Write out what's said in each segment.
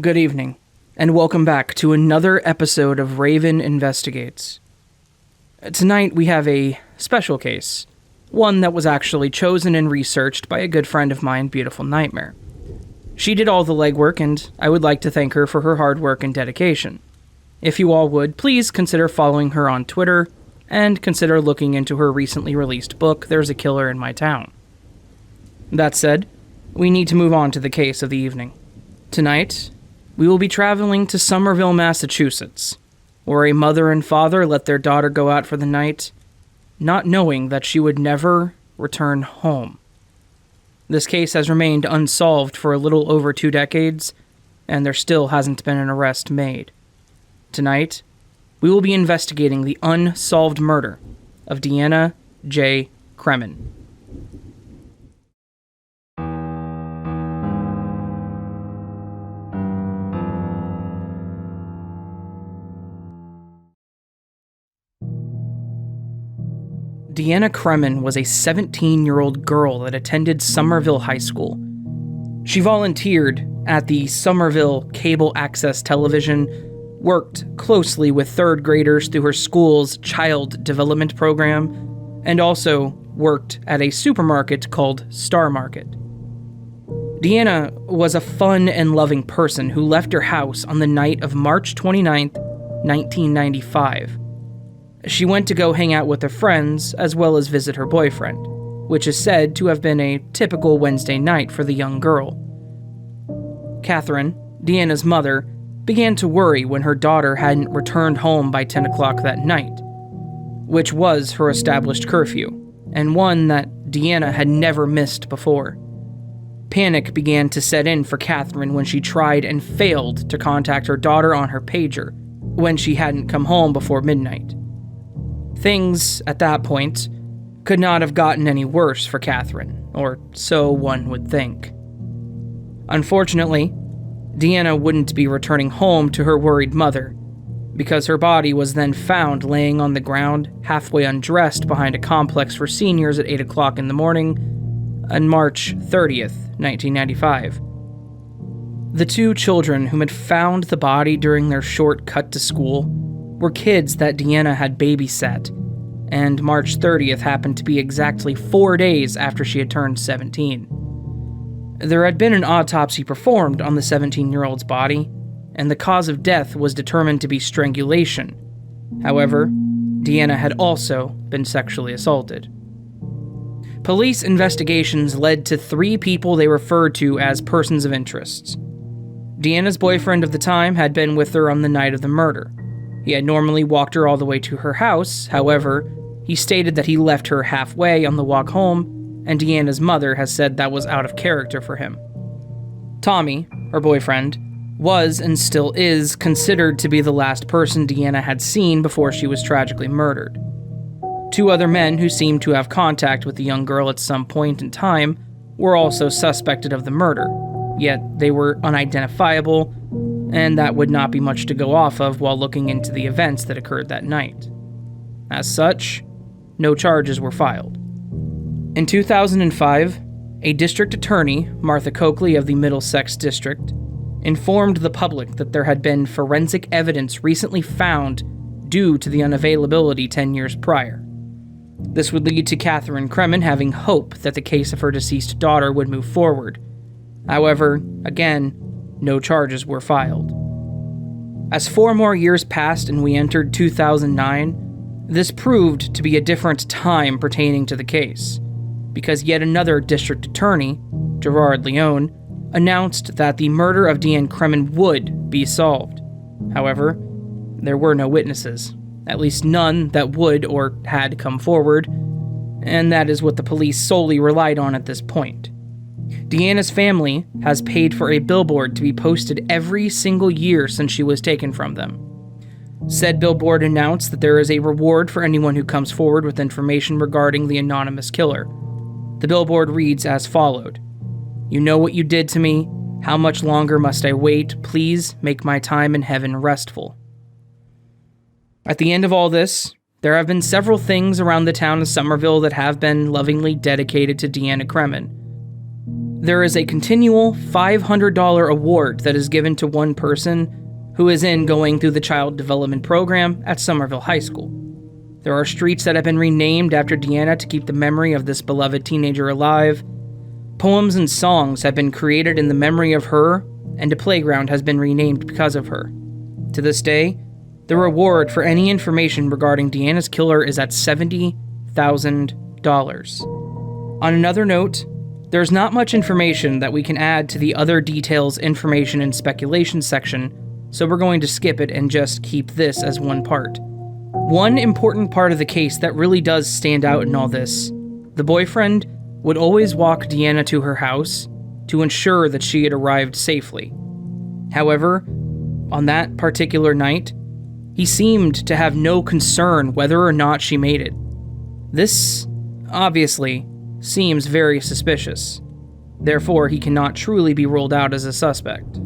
Good evening, and welcome back to another episode of Raven Investigates. Tonight we have a special case, one that was actually chosen and researched by a good friend of mine, Beautiful Nightmare. She did all the legwork, and I would like to thank her for her hard work and dedication. If you all would, please consider following her on Twitter, and consider looking into her recently released book, There's a Killer in My Town. That said, we need to move on to the case of the evening. Tonight, we will be traveling to Somerville, Massachusetts, where a mother and father let their daughter go out for the night, not knowing that she would never return home. This case has remained unsolved for a little over 2 decades, and there still hasn't been an arrest made. Tonight, we will be investigating the unsolved murder of Deanna J Cremin. Deanna Cremin was a 17-year-old girl that attended Somerville High School. She volunteered at the Somerville Cable Access Television, worked closely with third graders through her school's child development program, and also worked at a supermarket called Star Market. Deanna was a fun and loving person who left her house on the night of March 29th, 1995. She went to go hang out with her friends, as well as visit her boyfriend, which is said to have been a typical Wednesday night for the young girl. Catherine, Deanna's mother, began to worry when her daughter hadn't returned home by 10 o'clock that night, which was her established curfew, and one that Deanna had never missed before. Panic began to set in for Catherine when she tried and failed to contact her daughter on her pager when she hadn't come home before midnight. Things, at that point, could not have gotten any worse for Catherine, or so one would think. Unfortunately, Deanna wouldn't be returning home to her worried mother, because her body was then found laying on the ground, halfway undressed behind a complex for seniors at 8 o'clock in the morning on March 30th, 1995. The 2 children whom had found the body during their short cut to school were kids that Deanna had babysat, and March 30th happened to be exactly 4 days after she had turned 17. There had been an autopsy performed on the 17-year-old's body, and the cause of death was determined to be strangulation. However, Deanna had also been sexually assaulted. Police investigations led to 3 people they referred to as persons of interest. Deanna's boyfriend of the time had been with her on the night of the murder. He had normally walked her all the way to her house, however, he stated that he left her halfway on the walk home, and Deanna's mother has said that was out of character for him. Tommy, her boyfriend, was and still is considered to be the last person Deanna had seen before she was tragically murdered. 2 other men who seemed to have contact with the young girl at some point in time were also suspected of the murder, yet they were unidentifiable, and that would not be much to go off of while looking into the events that occurred that night. As such, no charges were filed. In 2005, a district attorney, Martha Coakley of the Middlesex District, informed the public that there had been forensic evidence recently found due to the unavailability 10 years prior. This would lead to Catherine Cremin having hope that the case of her deceased daughter would move forward. However, again, no charges were filed. As 4 more years passed and we entered 2009, this proved to be a different time pertaining to the case, because yet another district attorney, Gerard Leone, announced that the murder of Deanna Cremin would be solved. However, there were no witnesses, at least none that would or had come forward, and that is what the police solely relied on at this point. Deanna's family has paid for a billboard to be posted every single year since she was taken from them. Said billboard announced that there is a reward for anyone who comes forward with information regarding the anonymous killer. The billboard reads as followed: "You know what you did to me. How much longer must I wait? Please make my time in heaven restful." At the end of all this, there have been several things around the town of Somerville that have been lovingly dedicated to Deanna Cremin. there is a continual $500 award that is given to one person who is going through the child development program at Somerville High School. There are streets that have been renamed after Deanna to keep the memory of this beloved teenager alive. Poems and songs have been created in the memory of her, and a playground has been renamed because of her. To this day, the reward for any information regarding Deanna's killer is at $70,000. On another note, there's not much information that we can add to the other details, information, and speculation section, so we're going to skip it and just keep this as one part. One important part of the case that really does stand out in all this: the boyfriend would always walk Deanna to her house to ensure that she had arrived safely. However, on that particular night, he seemed to have no concern whether or not she made it. This, obviously, seems very suspicious. Therefore, he cannot truly be ruled out as a suspect.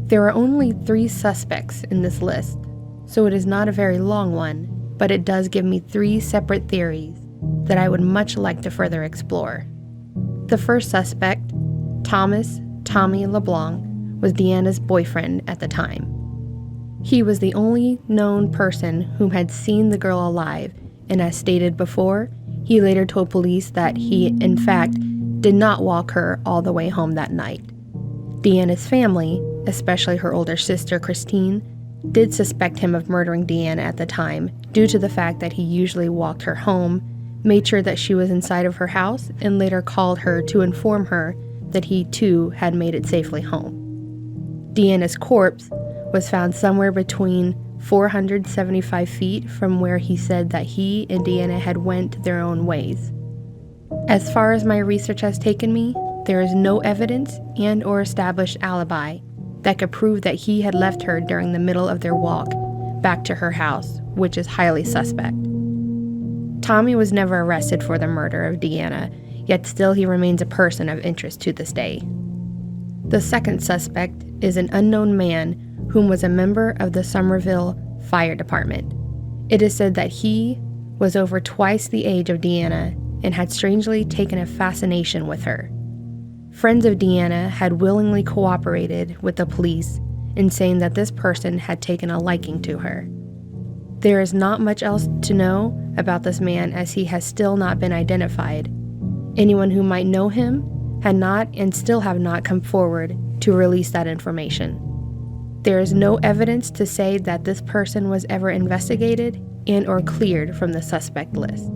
There are only 3 suspects in this list, so it is not a very long one, but it does give me 3 separate theories that I would much like to further explore. The first suspect, Tommy LeBlanc, was Deanna's boyfriend at the time. He was the only known person whom had seen the girl alive, and as stated before, he later told police that he, in fact, did not walk her all the way home that night. Deanna's family, especially her older sister Christine, did suspect him of murdering Deanna at the time due to the fact that he usually walked her home, made sure that she was inside of her house, and later called her to inform her that he too had made it safely home. Deanna's corpse was found somewhere between 475 feet from where he said that he and Deanna had went their own ways. As far as my research has taken me, there is no evidence and or established alibi that could prove that he had left her during the middle of their walk back to her house, which is highly suspect. Tommy was never arrested for the murder of Deanna, yet still he remains a person of interest to this day. The second suspect is an unknown man whom was a member of the Somerville Fire Department. It is said that he was over twice the age of Deanna and had strangely taken a fascination with her. Friends of Deanna had willingly cooperated with the police in saying that this person had taken a liking to her. There is not much else to know about this man, as he has still not been identified. Anyone who might know him had not and still have not come forward to release that information. There is no evidence to say that this person was ever investigated and or cleared from the suspect list.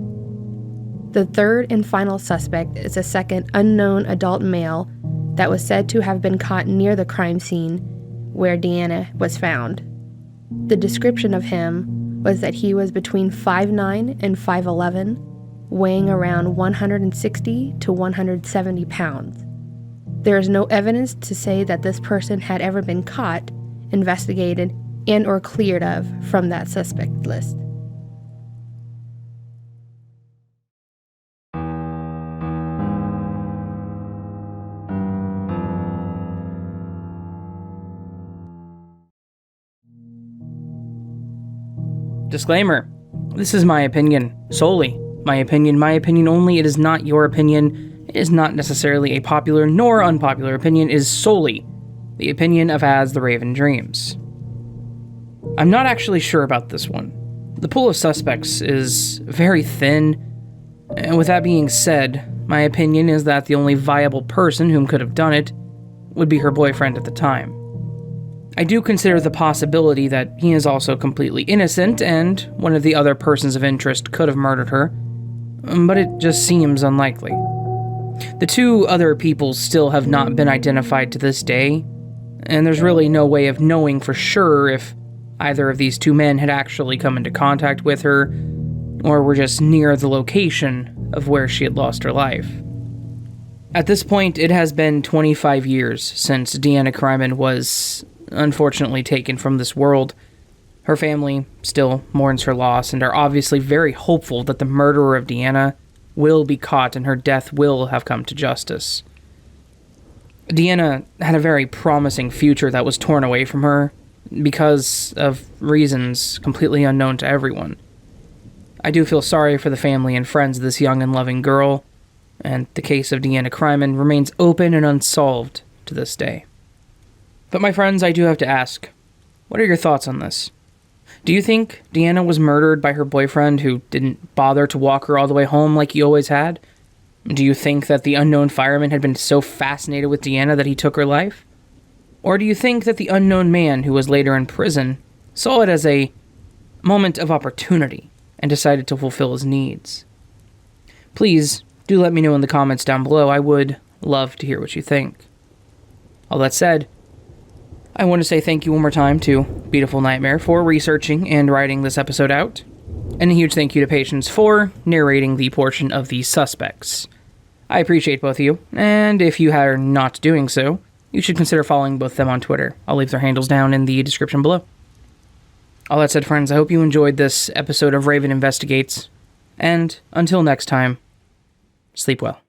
The third and final suspect is a second unknown adult male that was said to have been caught near the crime scene where Deanna was found. The description of him was that he was between 5'9" and 5'11", weighing around 160 to 170 pounds. There is no evidence to say that this person had ever been caught, investigated, and or cleared of from that suspect list. Disclaimer: this is my opinion, solely. My opinion only. It is not your opinion. It is not necessarily a popular nor unpopular opinion. It is solely the opinion of As the Raven Dreams. I'm not actually sure about this one. The pool of suspects is very thin, and with that being said, my opinion is that the only viable person whom could have done it would be her boyfriend at the time. I do consider the possibility that he is also completely innocent and one of the other persons of interest could have murdered her, but it just seems unlikely. The 2 other people still have not been identified to this day, and there's really no way of knowing for sure if either of these 2 men had actually come into contact with her or were just near the location of where she had lost her life. At this point, it has been 25 years since Deanna Cremin was unfortunately taken from this world. Her family still mourns her loss and are obviously very hopeful that the murderer of Deanna will be caught and her death will have come to justice. Deanna had a very promising future that was torn away from her because of reasons completely unknown to everyone. I do feel sorry for the family and friends of this young and loving girl, and the case of Deanna Cremin remains open and unsolved to this day. But my friends, I do have to ask, what are your thoughts on this? Do you think Deanna was murdered by her boyfriend who didn't bother to walk her all the way home like he always had? Do you think that the unknown fireman had been so fascinated with Deanna that he took her life? Or do you think that the unknown man who was later in prison saw it as a moment of opportunity and decided to fulfill his needs? Please do let me know in the comments down below. I would love to hear what you think. All that said, I want to say thank you one more time to Beautiful Nightmare for researching and writing this episode out. And a huge thank you to Patience for narrating the portion of the suspects. I appreciate both of you, and if you are not doing so, you should consider following both of them on Twitter. I'll leave their handles down in the description below. All that said, friends, I hope you enjoyed this episode of Raven Investigates, and until next time, sleep well.